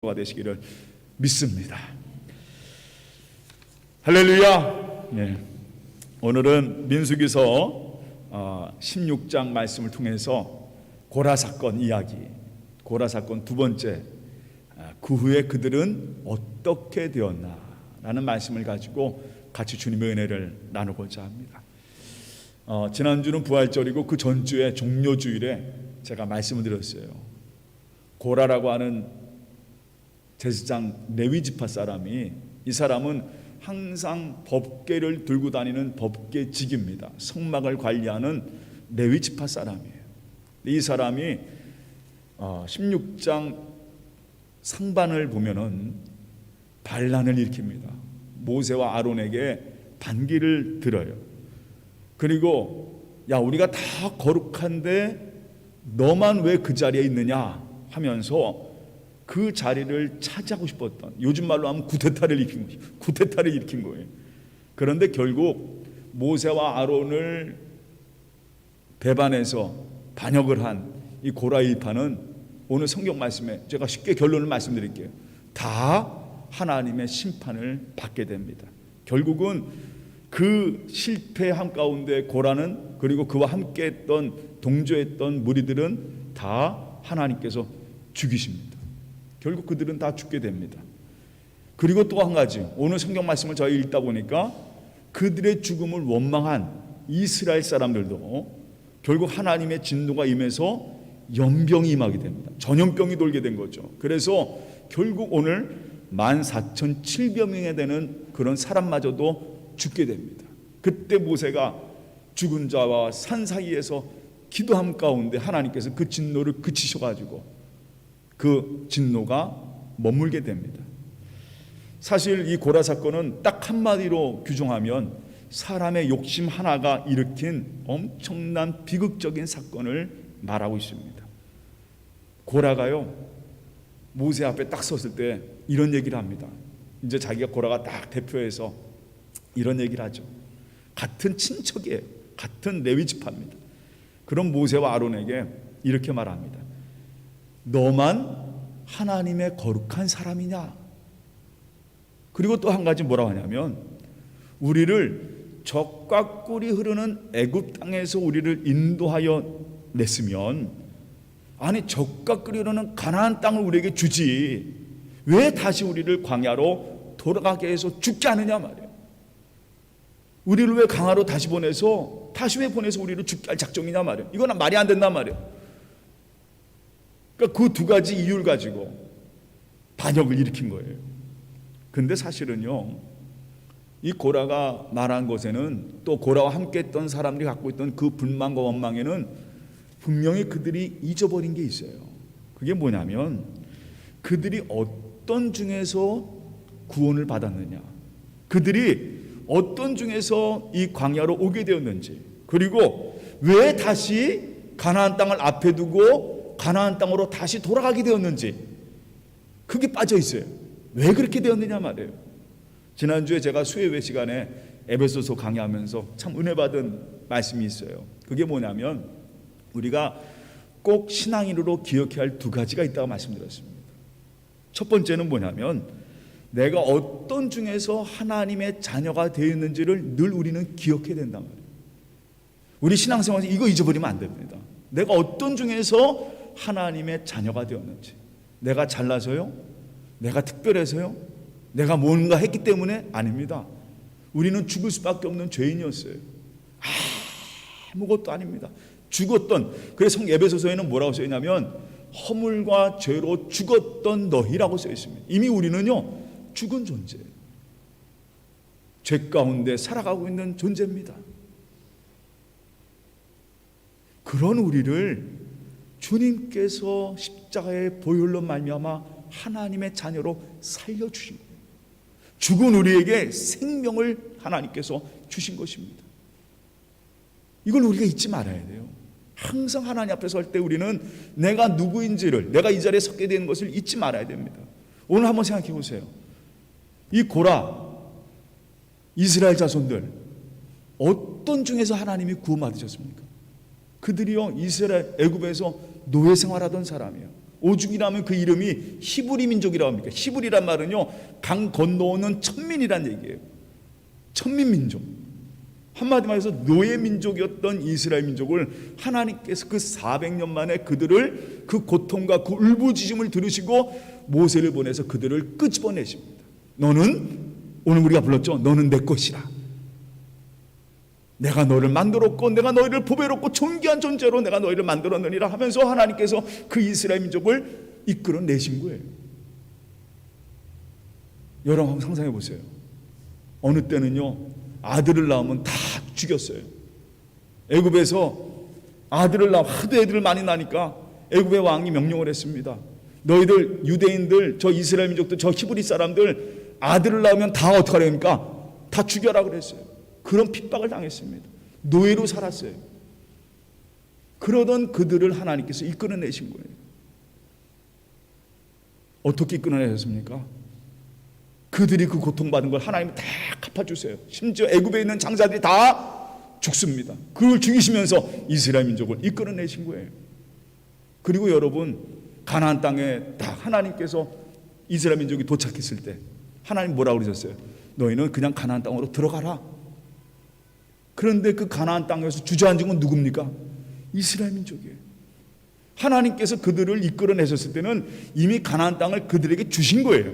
가 되시기를 믿습니다. 할렐루야. 오늘은 민수기서 16장 말씀을 통해서 고라 사건 이야기, 고라 사건 두 번째, 그 후에 그들은 어떻게 되었나 라는 말씀을 가지고 같이 주님의 은혜를 나누고자 합니다. 지난주는 부활절이고 그 전주에 종료주일에 제가 말씀을 드렸어요. 고라라고 하는 제사장 레위지파 사람이, 이 사람은 항상 법궤를 들고 다니는 법궤직입니다. 성막을 관리하는 레위지파 사람이에요. 이 사람이 16장 상반을 보면은 반란을 일으킵니다. 모세와 아론에게 반기를 들어요. 그리고 야, 우리가 다 거룩한데 너만 왜 그 자리에 있느냐 하면서 그 자리를 차지하고 싶었던, 요즘 말로 하면 구테타를 일으킨 거예요. 그런데 결국 모세와 아론을 배반해서 반역을 한 이 고라 일파는 오늘 성경 말씀에 제가 쉽게 결론을 말씀드릴게요. 다 하나님의 심판을 받게 됩니다. 결국은 그 실패함 가운데 고라는, 그리고 그와 함께 했던, 동조했던 무리들은 다 하나님께서 죽이십니다. 결국 그들은 다 죽게 됩니다. 그리고 또 한 가지, 오늘 성경 말씀을 저희 읽다 보니까 그들의 죽음을 원망한 이스라엘 사람들도 결국 하나님의 진노가 임해서 연병이 임하게 됩니다. 전염병이 돌게 된 거죠. 그래서 결국 오늘 14,700명에 되는 그런 사람마저도 죽게 됩니다. 그때 모세가 죽은 자와 산 사이에서 기도함 가운데 하나님께서 그 진노를 그치셔가지고 그 진노가 머물게 됩니다. 사실 이 고라 사건은 딱 한마디로 규정하면 사람의 욕심 하나가 일으킨 엄청난 비극적인 사건을 말하고 있습니다. 고라가요, 모세 앞에 딱 섰을 때 이런 얘기를 합니다. 이제 자기가 고라가 딱 대표해서 이런 얘기를 하죠. 같은 친척이에요. 같은 레위 지파입니다. 그럼 모세와 아론에게 이렇게 말합니다. 너만 하나님의 거룩한 사람이냐? 그리고 또 한 가지 뭐라고 하냐면, 우리를 적과 꿀이 흐르는 애굽 땅에서 우리를 인도하여 냈으면, 아니 적과 꿀이 흐르는 가나안 땅을 우리에게 주지 왜 다시 우리를 광야로 돌아가게 해서 죽지 않느냐 말이에요. 우리를 왜 강화로 다시 왜 보내서 우리를 죽게 할 작정이냐 말이에요. 이건 말이 안 된단 말이에요. 그러니까 그 두 가지 이유를 가지고 반역을 일으킨 거예요. 근데 사실은요, 이 고라가 말한 것에는, 또 고라와 함께 했던 사람들이 갖고 있던 그 불만과 원망에는 분명히 그들이 잊어버린 게 있어요. 그게 뭐냐면, 그들이 어떤 중에서 구원을 받았느냐, 그들이 어떤 중에서 이 광야로 오게 되었는지, 그리고 왜 다시 가나안 땅을 앞에 두고 가나안 땅으로 다시 돌아가게 되었는지, 그게 빠져 있어요. 왜 그렇게 되었느냐 말이에요. 지난주에 제가 수요예배 시간에 에베소서 강의하면서 참 은혜 받은 말씀이 있어요. 그게 뭐냐면, 우리가 꼭 신앙인으로 기억해야 할 두 가지가 있다고 말씀드렸습니다. 첫 번째는 뭐냐면, 내가 어떤 중에서 하나님의 자녀가 되어 있는지를 늘 우리는 기억해야 된단 말이에요. 우리 신앙생활에서 이거 잊어버리면 안 됩니다. 내가 어떤 중에서 하나님의 자녀가 되었는지. 내가 잘나서요? 내가 특별해서요? 내가 뭔가 했기 때문에? 아닙니다. 우리는 죽을 수밖에 없는 죄인이었어요. 아무것도 아닙니다. 죽었던, 그래서 에베소서에는 뭐라고 써있냐면 허물과 죄로 죽었던 너희라고 써있습니다. 이미 우리는요 죽은 존재예요. 죄 가운데 살아가고 있는 존재입니다. 그런 우리를 주님께서 십자가의 보혈로 말미암아 하나님의 자녀로 살려주신 거예요. 죽은 우리에게 생명을 하나님께서 주신 것입니다. 이걸 우리가 잊지 말아야 돼요. 항상 하나님 앞에 설 때 우리는 내가 누구인지를, 내가 이 자리에 섰게 되는 것을 잊지 말아야 됩니다. 오늘 한번 생각해 보세요. 이 고라, 이스라엘 자손들 어떤 중에서 하나님이 구원 받으셨습니까? 그들이요, 이스라엘 애굽에서 노예 생활하던 사람이에요. 오죽이라면 그 이름이 히브리 민족이라고 합니까? 히브리란 말은요, 강 건너오는 천민이란 얘기예요. 천민 민족. 한마디 말해서 노예 민족이었던 이스라엘 민족을 하나님께서 그 400년 만에 그들을 그 고통과 그 울부짖음을 들으시고 모세를 보내서 그들을 끄집어내십니다. 너는, 오늘 우리가 불렀죠, 너는 내 것이라. 내가 너를 만들었고 내가 너희를 보배롭고 존귀한 존재로 내가 너희를 만들었느니라 하면서 하나님께서 그 이스라엘 민족을 이끌어내신 거예요. 여러분 한번 상상해 보세요. 어느 때는요, 아들을 낳으면 다 죽였어요. 애굽에서 아들을 낳아 하도 애들을 많이 낳으니까 애굽의 왕이 명령을 했습니다. 너희들 유대인들, 저 이스라엘 민족들, 저 히브리 사람들 아들을 낳으면 다 어떻게 하려니까 다 죽여라 그랬어요. 그런 핍박을 당했습니다. 노예로 살았어요. 그러던 그들을 하나님께서 이끌어내신 거예요. 어떻게 이끌어내셨습니까? 그들이 그 고통받은 걸 하나님이 다 갚아주세요. 심지어 애굽에 있는 장자들이 다 죽습니다. 그걸 죽이시면서 이스라엘 민족을 이끌어내신 거예요. 그리고 여러분, 가나안 땅에 다 하나님께서 이스라엘 민족이 도착했을 때 하나님 뭐라고 그러셨어요? 너희는 그냥 가나안 땅으로 들어가라. 그런데 그 가나안 땅에서 주저앉은 건 누굽니까? 이스라엘 민족이에요. 하나님께서 그들을 이끌어내셨을 때는 이미 가나안 땅을 그들에게 주신 거예요.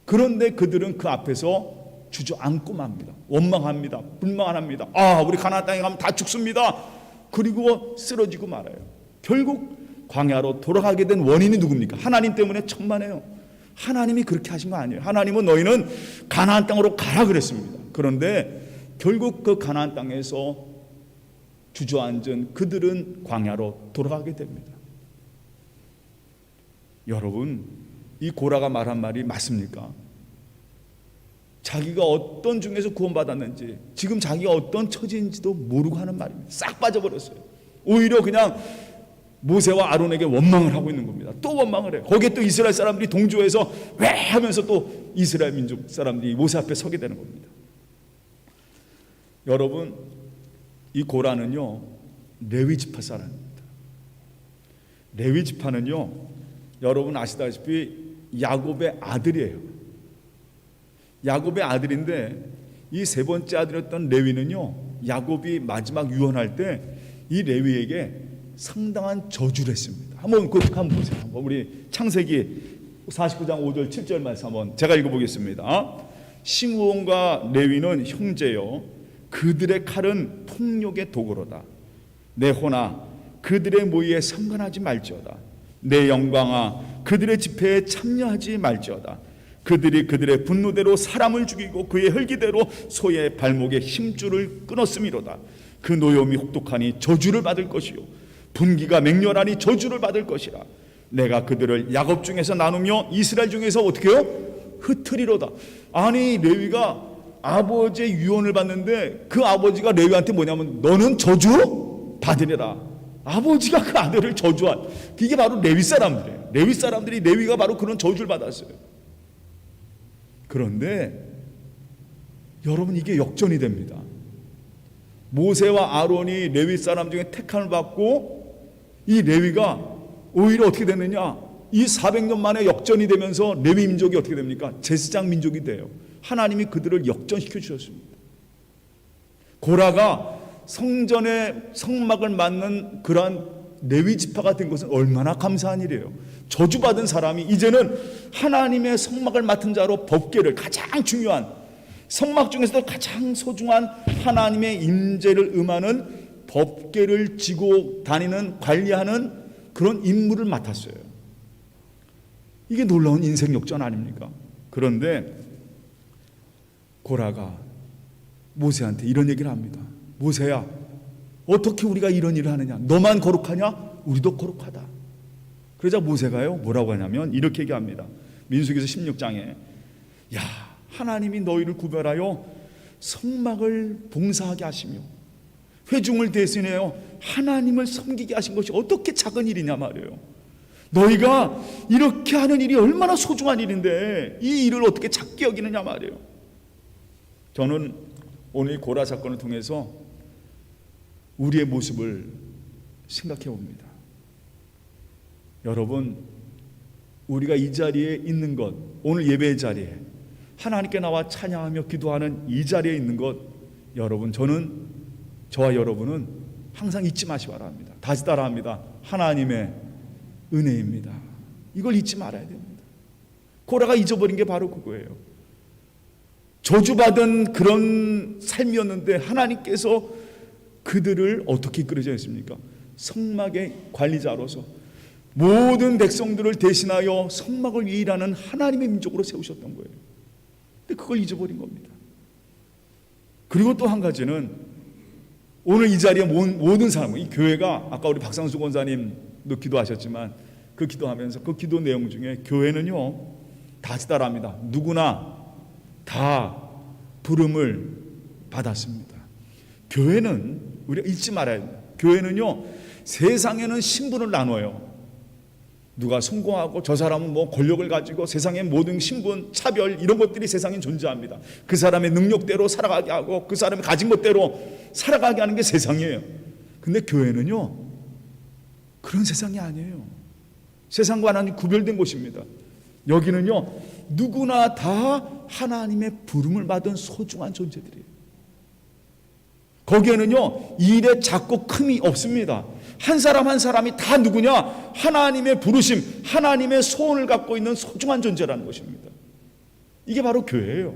그런데 그들은 그 앞에서 주저앉고 맙니다. 원망합니다. 불만합니다. 아, 우리 가나안 땅에 가면 다 죽습니다. 그리고 쓰러지고 말아요. 결국 광야로 돌아가게 된 원인이 누굽니까? 하나님 때문에 천만에요. 하나님이 그렇게 하신 거 아니에요. 하나님은 너희는 가나안 땅으로 가라 그랬습니다. 그런데 결국 그 가나안 땅에서 주저앉은 그들은 광야로 돌아가게 됩니다. 여러분, 이 고라가 말한 말이 맞습니까? 자기가 어떤 중에서 구원받았는지, 지금 자기가 어떤 처지인지도 모르고 하는 말입니다. 싹 빠져버렸어요. 오히려 그냥 모세와 아론에게 원망을 하고 있는 겁니다. 또 원망을 해요. 거기에 또 이스라엘 사람들이 동조해서 왜 하면서 또 이스라엘 민족 사람들이 모세 앞에 서게 되는 겁니다. 여러분, 이 고라는요, 레위 지파 사람입니다. 레위 지파는요, 여러분 아시다시피 야곱의 아들이에요. 야곱의 아들인데 이 세 번째 아들이었던 레위는요, 야곱이 마지막 유언할 때 이 레위에게 상당한 저주를 했습니다. 한번 보세요. 한번 우리 창세기 49장 5절 7절 말씀 한번 제가 읽어보겠습니다. 시므온과 레위는 형제요, 그들의 칼은 폭력의 도구로다. 내 호나 그들의 모의에 상관하지 말지어다. 내 영광아 그들의 집회에 참여하지 말지어다. 그들이 그들의 분노대로 사람을 죽이고 그의 혈기대로 소의 발목에 힘줄을 끊었음이로다. 그 노염이 혹독하니 저주를 받을 것이요 분기가 맹렬하니 저주를 받을 것이라. 내가 그들을 야곱 중에서 나누며 이스라엘 중에서 어떻게 해요? 흩으리로다. 아니, 레위가 아버지의 유언을 받는데 그 아버지가 레위한테 뭐냐면 너는 저주 받으리라. 아버지가 그 아들을 저주한, 이게 바로 레위 사람들이에요. 레위 사람들이, 레위가 바로 그런 저주를 받았어요. 그런데 여러분, 이게 역전이 됩니다. 모세와 아론이 레위 사람 중에 택함을 받고 이 레위가 오히려 어떻게 됐느냐, 이 400년 만에 역전이 되면서 레위 민족이 어떻게 됩니까? 제사장 민족이 돼요. 하나님이 그들을 역전시켜 주셨습니다. 고라가 성전의 성막을 맡는 그러한 레위 지파가 된 것은 얼마나 감사한 일이에요. 저주받은 사람이 이제는 하나님의 성막을 맡은 자로 법궤를, 가장 중요한 성막 중에서도 가장 소중한 하나님의 임재를 임하는 법궤를 지고 다니는, 관리하는 그런 임무를 맡았어요. 이게 놀라운 인생 역전 아닙니까? 그런데 고라가 모세한테 이런 얘기를 합니다. 모세야, 어떻게 우리가 이런 일을 하느냐? 너만 거룩하냐? 우리도 거룩하다. 그러자 모세가요, 뭐라고 하냐면 이렇게 얘기합니다. 민수기서 16장에 야, 하나님이 너희를 구별하여 성막을 봉사하게 하시며 회중을 대신하여 하나님을 섬기게 하신 것이 어떻게 작은 일이냐 말이에요. 너희가 이렇게 하는 일이 얼마나 소중한 일인데 이 일을 어떻게 작게 여기느냐 말이에요. 저는 오늘 이 고라 사건을 통해서 우리의 모습을 생각해 봅니다. 여러분, 우리가 이 자리에 있는 것, 오늘 예배의 자리에 하나님께 나와 찬양하며 기도하는 이 자리에 있는 것, 여러분, 저와 여러분은 항상 잊지 마시기 바랍니다. 다시 따라합니다. 하나님의 은혜입니다. 이걸 잊지 말아야 됩니다. 고라가 잊어버린 게 바로 그거예요. 저주받은 그런 삶이었는데 하나님께서 그들을 어떻게 이끌어져 있습니까? 성막의 관리자로서 모든 백성들을 대신하여 성막을 위해 일하는 하나님의 민족으로 세우셨던 거예요. 근데 그걸 잊어버린 겁니다. 그리고 또 한 가지는 오늘 이 자리에 모든 사람, 이 교회가 아까 우리 박상수 권사님도 기도하셨지만 그 기도하면서 그 기도 내용 중에 교회는요, 다시 따라합니다. 누구나 다 부름을 받았습니다. 교회는 우리가 잊지 말아야 돼요. 교회는요, 세상에는 신분을 나눠요. 누가 성공하고 저 사람은 뭐 권력을 가지고 세상의 모든 신분, 차별 이런 것들이 세상에 존재합니다. 그 사람의 능력대로 살아가게 하고 그 사람이 가진 것대로 살아가게 하는 게 세상이에요. 근데 교회는요, 그런 세상이 아니에요. 세상과 하나님 구별된 곳입니다. 여기는요, 누구나 다 하나님의 부름을 받은 소중한 존재들이에요. 거기에는요, 일에 작고 큼이 없습니다. 한 사람 한 사람이 다 누구냐? 하나님의 부르심, 하나님의 소원을 갖고 있는 소중한 존재라는 것입니다. 이게 바로 교회예요.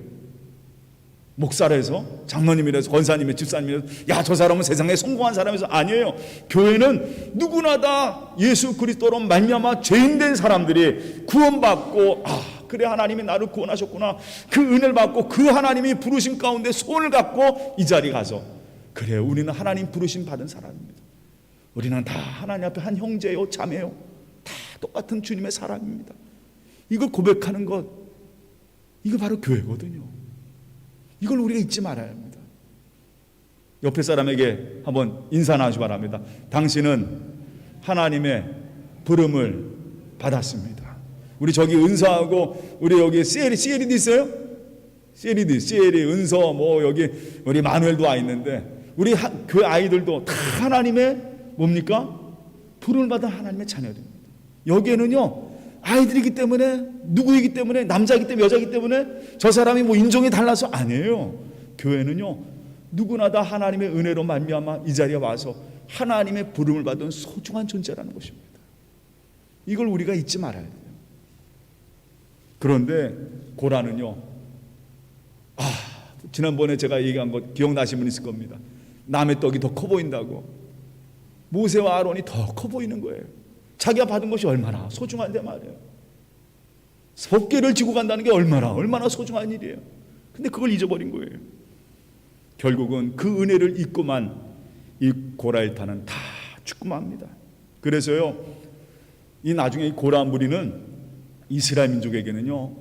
목사라서, 장로님이라서, 권사님이라서, 집사님이라서, 야, 저 사람은 세상에 성공한 사람이라서, 아니에요. 교회는 누구나 다 예수 그리스도로 말미암아 죄인된 사람들이 구원받고, 아, 그래, 하나님이 나를 구원하셨구나, 그 은혜를 받고 그 하나님이 부르심 가운데 소원을 갖고 이 자리에 가서, 그래, 우리는 하나님 부르심 받은 사람입니다. 우리는 다 하나님 앞에 한 형제요, 자매요, 다 똑같은 주님의 사람입니다. 이걸 고백하는 것, 이거 바로 교회거든요. 이걸 우리가 잊지 말아야 합니다. 옆에 사람에게 한번 인사나 하시기 바랍니다. 당신은 하나님의 부름을 받았습니다. 우리 저기 은서하고 우리 여기 CLE도 있어요? CLE, 은서, 뭐 여기 우리 마누엘도 와 있는데 우리 교회 아이들도 다 하나님의 뭡니까? 부름을 받은 하나님의 자녀들입니다. 여기에는요, 아이들이기 때문에, 누구이기 때문에, 남자이기 때문에, 여자이기 때문에, 저 사람이 뭐 인종이 달라서 아니에요. 교회는요, 누구나 다 하나님의 은혜로 말미암아 이 자리에 와서 하나님의 부름을 받은 소중한 존재라는 것입니다. 이걸 우리가 잊지 말아야 돼요. 그런데 고라는요, 지난번에 제가 얘기한 것 기억나시는 분 있을 겁니다. 남의 떡이 더 커 보인다고. 모세와 아론이 더 커 보이는 거예요. 자기가 받은 것이 얼마나 소중한데 말이에요. 법궤를 지고 간다는 게 얼마나 소중한 일이에요. 근데 그걸 잊어버린 거예요. 결국은 그 은혜를 잊고만 이 고라일타는 다 죽고맙니다. 그래서요, 이 나중에 이 고라 무리는 이스라엘 민족에게는요,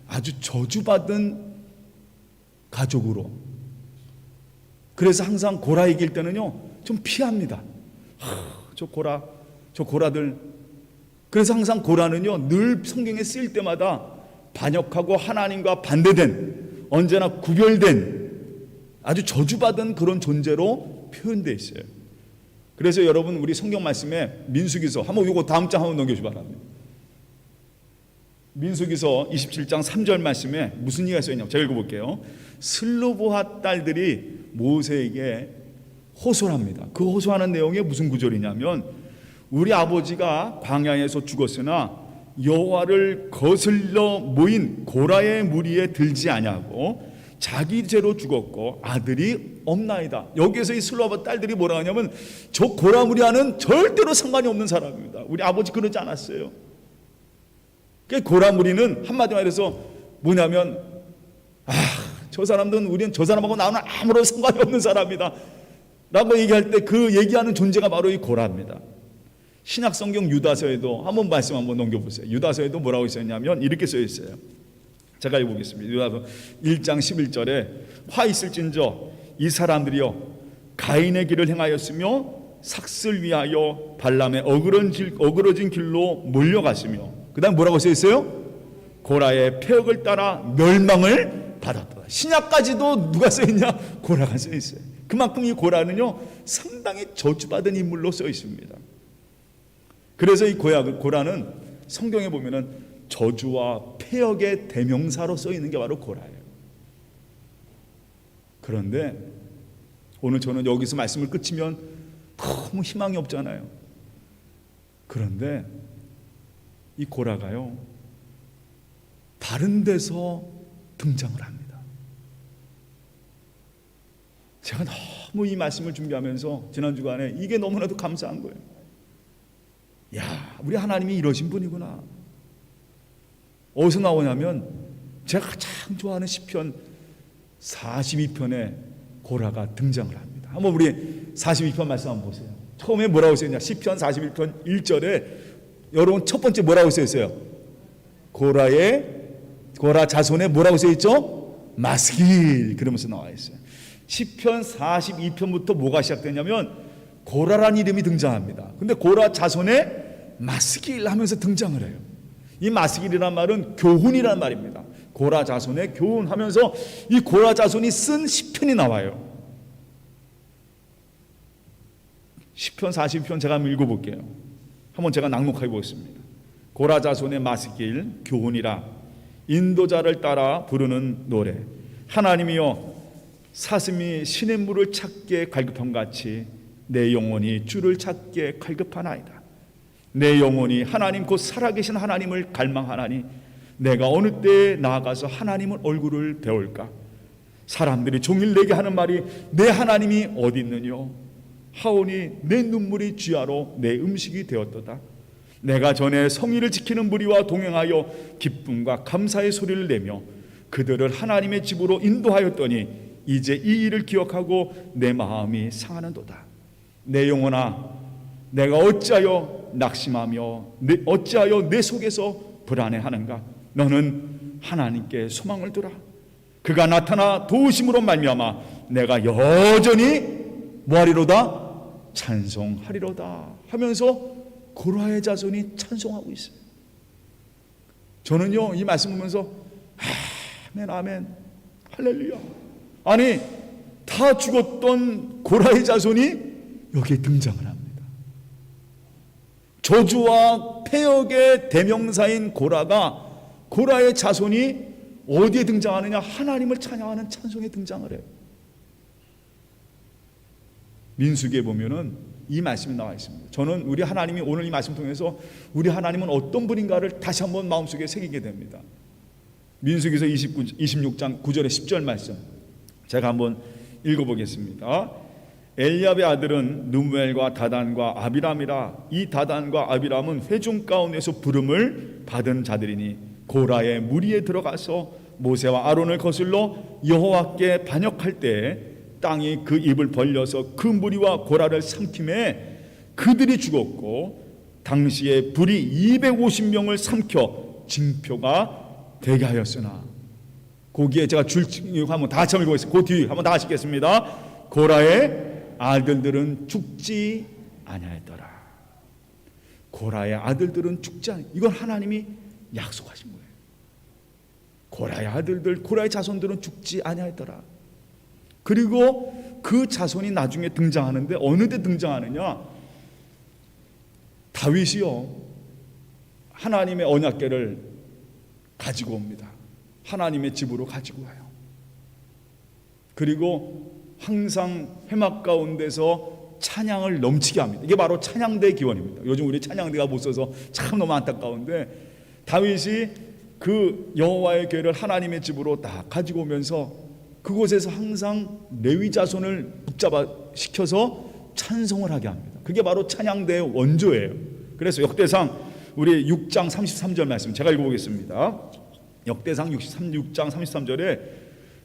아주 저주받은 가족으로, 그래서 항상 고라 이길 때는요 좀 피합니다. 저 고라들. 그래서 항상 고라는요 늘 성경에 쓰일 때마다 반역하고 하나님과 반대된, 언제나 구별된 아주 저주받은 그런 존재로 표현되어 있어요. 그래서 여러분, 우리 성경 말씀에 민수기서 한번 이거 다음 장 한번 넘겨주시기 바랍니다. 민수기서 27장 3절 말씀에 무슨 얘기가 써있냐고 제가 읽어볼게요. 슬로보핫 딸들이 모세에게 호소를 합니다. 그 호소하는 내용이 무슨 구절이냐면, 우리 아버지가 광야에서 죽었으나 여호와를 거슬러 모인 고라의 무리에 들지 아니하고 자기 죄로 죽었고 아들이 없나이다. 여기에서 이 슬로보핫 딸들이 뭐라 하냐면, 저 고라 무리와는 절대로 상관이 없는 사람입니다. 우리 아버지 그러지 않았어요. 고라 무리는 한마디로 말해서 뭐냐면, 저 사람들은, 우리는 저 사람하고 나는 아무런 상관이 없는 사람이다 라고 얘기할 때 그 얘기하는 존재가 바로 이 고라입니다. 신약성경 유다서에도 한번 말씀 한번 넘겨보세요. 유다서에도 뭐라고 있었냐면 이렇게 써 있어요. 제가 읽어보겠습니다. 유다서 1장 11절에 화 있을진저 이 사람들이여 가인의 길을 행하였으며 삭슬 위하여 발람의 어그러진 길로 몰려갔으며, 그 다음 뭐라고 써 있어요? 고라의 폐역을 따라 멸망을 받았다. 신약까지도 누가 써 있냐? 고라가 써 있어요. 그만큼 이 고라는요 상당히 저주받은 인물로 써 있습니다. 그래서 이 고라는 성경에 보면은 저주와 폐역의 대명사로 써 있는 게 바로 고라예요. 그런데 오늘 저는 여기서 말씀을 끝이면 너무 희망이 없잖아요. 그런데 이 고라가요, 다른 데서 등장을 합니다. 제가 너무 이 말씀을 준비하면서 지난 주간에 이게 너무나도 감사한 거예요. 야, 우리 하나님이 이러신 분이구나. 어디서 나오냐면 제가 가장 좋아하는 시편 42편에 고라가 등장을 합니다. 한번 우리 42편 말씀 한번 보세요. 처음에 뭐라고 써있냐? 시편 41편 1절에 여러분 첫 번째 뭐라고 써있어요? 고라 자손에 뭐라고 써있죠? 마스길 그러면서 나와 있어요. 시편 42편부터 뭐가 시작되냐면 고라라는 이름이 등장합니다. 근데 고라 자손에 마스길 하면서 등장을 해요. 이 마스길이란 말은 교훈이란 말입니다. 고라 자손의 교훈하면서 이 고라 자손이 쓴 시편이 나와요. 시편 40편 제가 한번 읽어볼게요. 한번 제가 낭독해 보겠습니다. 고라 자손의 마스길 교훈이라, 인도자를 따라 부르는 노래. 하나님이여, 사슴이 시냇물을 찾게 갈급함같이 내 영혼이 주를 찾게 갈급하나이다. 내 영혼이 하나님 곧 살아계신 하나님을 갈망하나니 내가 어느 때에 나아가서 하나님의 얼굴을 배울까? 사람들이 종일 내게 하는 말이 내 하나님이 어디 있느뇨? 하오니 내 눈물이 쥐하로 내 음식이 되었도다. 내가 전에 성의를 지키는 무리와 동행하여 기쁨과 감사의 소리를 내며 그들을 하나님의 집으로 인도하였더니 이제 이 일을 기억하고 내 마음이 상하는도다. 내 영혼아, 내가 어찌하여 낙심하며 어찌하여 내 속에서 불안해하는가? 너는 하나님께 소망을 두라. 그가 나타나 도우심으로 말미암아 내가 여전히 뭐하리로다? 찬송하리로다 하면서 고라의 자손이 찬송하고 있어요. 저는요 이 말씀 보면서 아멘 아멘 할렐루야. 아니 다 죽었던 고라의 자손이 여기에 등장을 합니다. 저주와 폐역의 대명사인 고라의 자손이 어디에 등장하느냐? 하나님을 찬양하는 찬송에 등장을 해요. 민수기에 보면은 이 말씀이 나와 있습니다. 저는 우리 하나님이 오늘 이 말씀 통해서 우리 하나님은 어떤 분인가를 다시 한번 마음속에 새기게 됩니다. 민수기에서 26장 9절에 10절 말씀 제가 한번 읽어보겠습니다. 엘리압의 아들은 누무엘과 다단과 아비람이라. 이 다단과 아비람은 회중 가운데서 부름을 받은 자들이니 고라의 무리에 들어가서 모세와 아론을 거슬러 여호와께 반역할 때 땅이 그 입을 벌려서 그 무리와 고라를 삼킴에 그들이 죽었고 당시에 불이 250명을 삼켜 징표가 되게 하였으나. 거기에 제가 한번 다 같이 읽어보겠습니다. 그 뒤 한번 다 같이 읽겠습니다. 고라의 아들들은 죽지 아니하였더라. 고라의 아들들은 죽지 아니. 이건 하나님이 약속하신 거예요. 고라의 아들들, 고라의 자손들은 죽지 아니하였더라. 그리고 그 자손이 나중에 등장하는데 어느 데 등장하느냐? 다윗이요 하나님의 언약궤를 가지고 옵니다. 하나님의 집으로 가지고 와요. 그리고 항상 회막 가운데서 찬양을 넘치게 합니다. 이게 바로 찬양대 기원입니다. 요즘 우리 찬양대가 못 써서 참 너무 안타까운데 다윗이 그 여호와의 궤를 하나님의 집으로 딱 가지고 오면서 그곳에서 항상 레위 자손을 붙잡아 시켜서 찬송을 하게 합니다. 그게 바로 찬양대의 원조예요. 그래서 역대상 우리 6장 33절 말씀 제가 읽어보겠습니다. 역대상 6장 33절에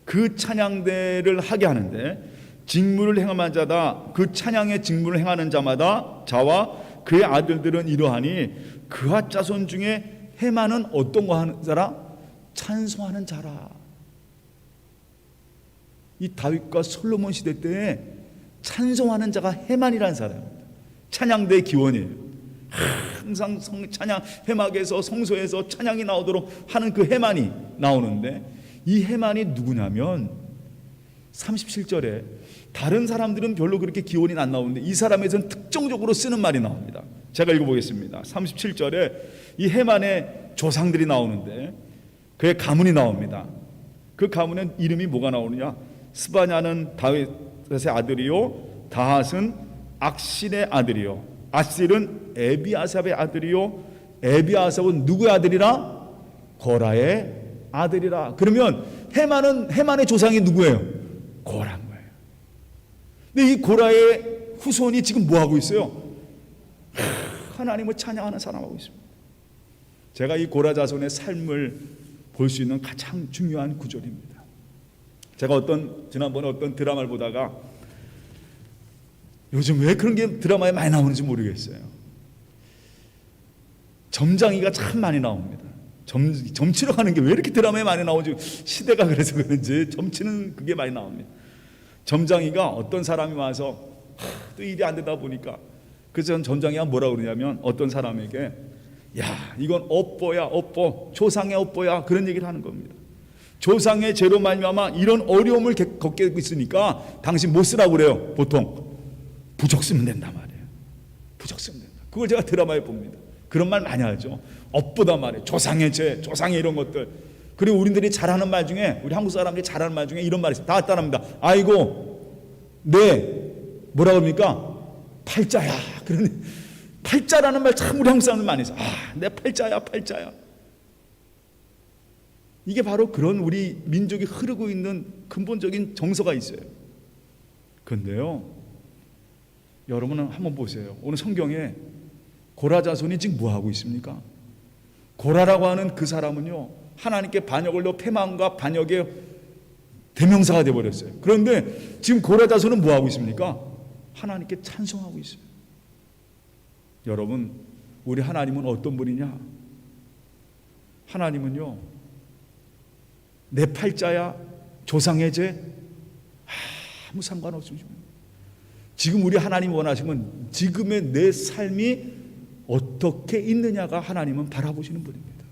그 찬양대를 하게 하는데 직무를 행하는 자다. 그 찬양의 직무를 행하는 자마다 자와 그의 아들들은 이러하니 그하 자손 중에 해만은 어떤 거 하는 자라? 찬송하는 자라. 이 다윗과 솔로몬 시대 때에 찬송하는 자가 해만이라는 사람입니다. 찬양대의 기원이에요. 항상 찬양 회막에서 성소에서 찬양이 나오도록 하는 그 해만이 나오는데 이 해만이 누구냐면 37절에 다른 사람들은 별로 그렇게 기원이 안 나오는데 이 사람에서는 특정적으로 쓰는 말이 나옵니다. 제가 읽어보겠습니다. 37절에 이 해만의 조상들이 나오는데 그의 가문이 나옵니다. 그 가문은 이름이 뭐가 나오느냐? 스바냐는 다윗의 아들이요, 다핫은 악실의 아들이요, 아실은 에비아삽의 아들이요, 에비아삽은 누구의 아들이라? 고라의 아들이라. 그러면 해만의 조상이 누구예요? 고라인 거예요. 근데 이 고라의 후손이 지금 뭐 하고 있어요? 하나님을 찬양하는 사람하고 있습니다. 제가 이 고라 자손의 삶을 볼 수 있는 가장 중요한 구절입니다. 제가 지난번에 어떤 드라마를 보다가 요즘 왜 그런 게 드라마에 많이 나오는지 모르겠어요. 점장이가 참 많이 나옵니다. 점치러 가는 게 왜 이렇게 드라마에 많이 나오지? 시대가 그래서 그런지 점치는 그게 많이 나옵니다. 점장이가 어떤 사람이 와서 또 일이 안 되다 보니까 그래서 점장이가 뭐라고 그러냐면 어떤 사람에게 야 이건 업보야, 업보, 조상의 업보야, 그런 얘기를 하는 겁니다. 조상의 죄로 말미암아 이런 어려움을 겪게 있으니까 당신 못 쓰라고 그래요. 보통 부적 쓰면 된단 말이에요. 부적 쓰면 된다. 그걸 제가 드라마에 봅니다. 그런 말 많이 하죠. 업보다 말이에요. 조상의 죄, 조상의 이런 것들. 그리고 우리들이 잘하는 말 중에, 우리 한국 사람들이 잘하는 말 중에 이런 말이 있어요. 다 따라합니다. 아이고 뭐라 그럽니까? 팔자야. 그런 팔자라는 말 참 우리 한국 사람들 많이 써요. 내 팔자야, 팔자야. 이게 바로 그런 우리 민족이 흐르고 있는 근본적인 정서가 있어요. 그런데요, 여러분은 한번 보세요. 오늘 성경에 고라 자손이 지금 뭐 하고 있습니까? 고라라고 하는 그 사람은요, 하나님께 반역을 넣어 패망과 반역의 대명사가 되어버렸어요. 그런데 지금 고라 자손은 뭐 하고 있습니까? 하나님께 찬송하고 있어요. 여러분, 우리 하나님은 어떤 분이냐? 하나님은요, 내 팔자야, 조상의 죄 아무 상관없습니다. 지금 우리 하나님 원하시면 지금의 내 삶이 어떻게 있느냐가 하나님은 바라보시는 분입니다.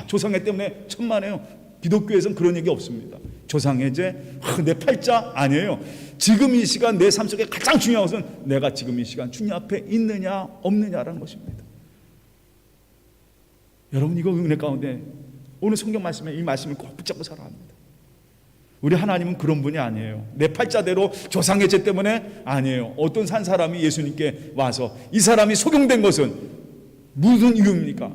조상의 때문에 천만에요. 기독교에서는 그런 얘기 없습니다. 조상의 죄, 내 팔자 아니에요. 지금 이 시간 내 삶 속에 가장 중요한 것은 내가 지금 이 시간 주님 앞에 있느냐 없느냐라는 것입니다. 여러분, 이거 은혜 가운데 오늘 성경 말씀에 이 말씀을 꼭 붙잡고 살아야 합니다. 우리 하나님은 그런 분이 아니에요. 내 팔자대로 조상의 죄 때문에 아니에요. 어떤 산 사람이 예수님께 와서 이 사람이 속용된 것은 무슨 이유입니까?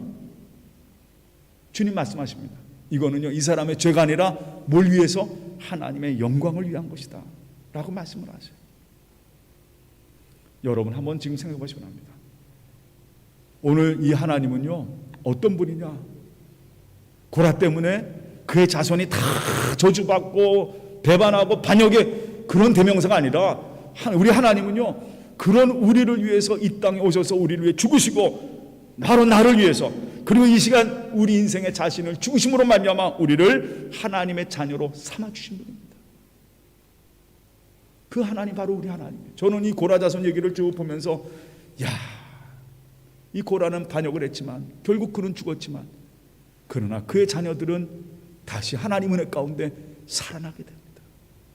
주님 말씀하십니다. 이거는요, 이 사람의 죄가 아니라 뭘 위해서? 하나님의 영광을 위한 것이다 라고 말씀을 하세요. 여러분, 한번 지금 생각해 보시면 합니다. 오늘 이 하나님은요, 어떤 분이냐? 고라 때문에 그의 자손이 다 저주받고 배반하고 반역의 그런 대명사가 아니라 우리 하나님은요, 그런 우리를 위해서 이 땅에 오셔서 우리를 위해 죽으시고 바로 나를 위해서, 그리고 이 시간 우리 인생의 자신을 죽으심으로 말미암아 우리를 하나님의 자녀로 삼아주신 분입니다. 그 하나님 바로 우리 하나님이에요. 저는 이 고라 자손 얘기를 쭉 보면서 이 고라는 반역을 했지만 결국 그는 죽었지만 그러나 그의 자녀들은 다시 하나님 은혜 가운데 살아나게 됩니다.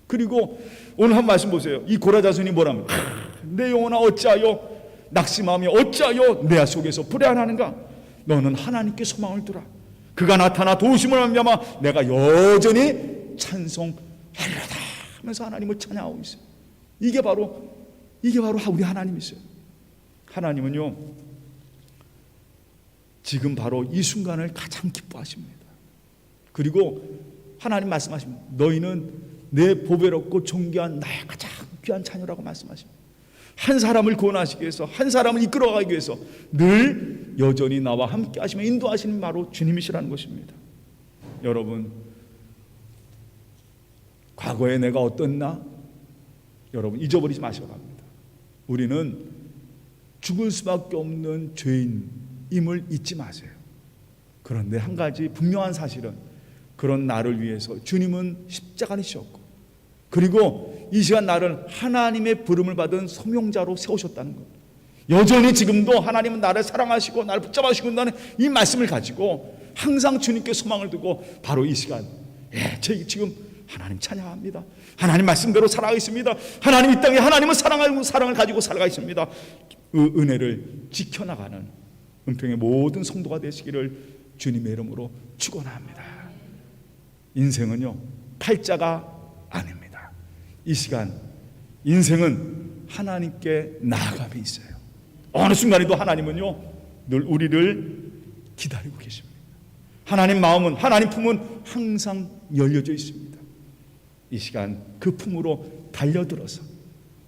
그리고 오늘 한 말씀 보세요. 이 고라 자손이 뭐라면 내 영혼아 어찌하여 낙심하며 어찌하여 내 속에서 불안하는가? 너는 하나님께 소망을 두라. 그가 나타나 도우심을 말미암아 내가 여전히 찬송하리로다 하면서 하나님을 찬양하고 있어요. 이게 바로 우리 하나님이세요. 하나님은요, 지금 바로 이 순간을 가장 기뻐하십니다. 그리고 하나님 말씀하십니다. 너희는 내 보배롭고 존귀한 나의 가장 귀한 자녀라고 말씀하십니다. 한 사람을 구원하시기 위해서, 한 사람을 이끌어가기 위해서 늘 여전히 나와 함께 하시며 인도하시는 바로 주님이시라는 것입니다. 여러분, 과거에 내가 어떻나? 여러분, 잊어버리지 마시기 바랍니다. 우리는 죽을 수밖에 없는 죄인임을 잊지 마세요. 그런데 한 가지 분명한 사실은 그런 나를 위해서 주님은 십자가를 지셨고, 그리고 이 시간 나를 하나님의 부름을 받은 소명자로 세우셨다는 것. 여전히 지금도 하나님은 나를 사랑하시고 나를 붙잡아 주신다는 이 말씀을 가지고 항상 주님께 소망을 두고 바로 이 시간, 지금 하나님 찬양합니다. 하나님 말씀대로 살아가겠습니다. 하나님 이 땅에 하나님은 사랑을 가지고 살아가겠습니다. 그 은혜를 지켜나가는 은평의 모든 성도가 되시기를 주님의 이름으로 축원합니다. 인생은요 팔자가 아닙니다. 이 시간 인생은 하나님께 나아감이 있어요. 어느 순간에도 하나님은요 늘 우리를 기다리고 계십니다. 하나님 마음은, 하나님 품은 항상 열려져 있습니다. 이 시간 그 품으로 달려들어서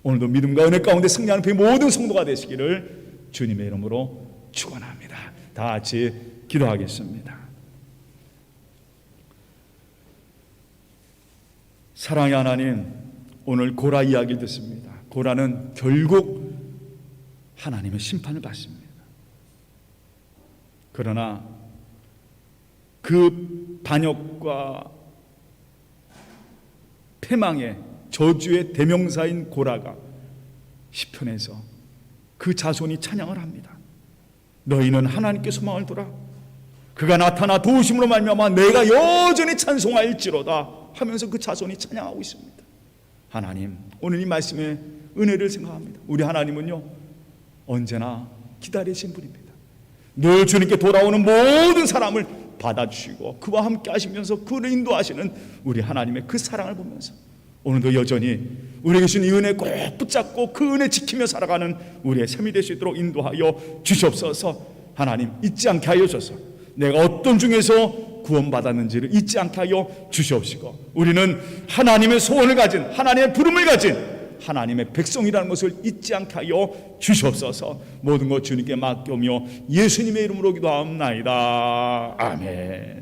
오늘도 믿음과 은혜 가운데 승리하는 그 모든 성도가 되시기를 주님의 이름으로 축원합니다. 다 같이 기도하겠습니다. 사랑의 하나님, 오늘 고라 이야기를 듣습니다. 고라는 결국 하나님의 심판을 받습니다. 그러나 그 반역과 패망의 저주의 대명사인 고라가 시편에서 그 자손이 찬양을 합니다. 너희는 하나님께 소망을 두라. 그가 나타나 도우심으로 말미암아 내가 여전히 찬송할지로다 하면서 그 자손이 찬양하고 있습니다. 하나님, 오늘 이 말씀의 은혜를 생각합니다. 우리 하나님은요 언제나 기다리신 분입니다. 늘 주님께 돌아오는 모든 사람을 받아주시고 그와 함께 하시면서 그를 인도하시는 우리 하나님의 그 사랑을 보면서 오늘도 여전히 우리에게 주신 이 은혜 꼭 붙잡고 그 은혜 지키며 살아가는 우리의 삶이 될 수 있도록 인도하여 주시옵소서. 하나님, 잊지 않게 하여 주셔서 내가 어떤 중에서 구원받았는지를 잊지 않게 하여 주시옵시고 우리는 하나님의 소원을 가진, 하나님의 부름을 가진 하나님의 백성이라는 것을 잊지 않게 하여 주시옵소서. 모든 것 주님께 맡겨오며 예수님의 이름으로 기도하옵나이다. 아멘.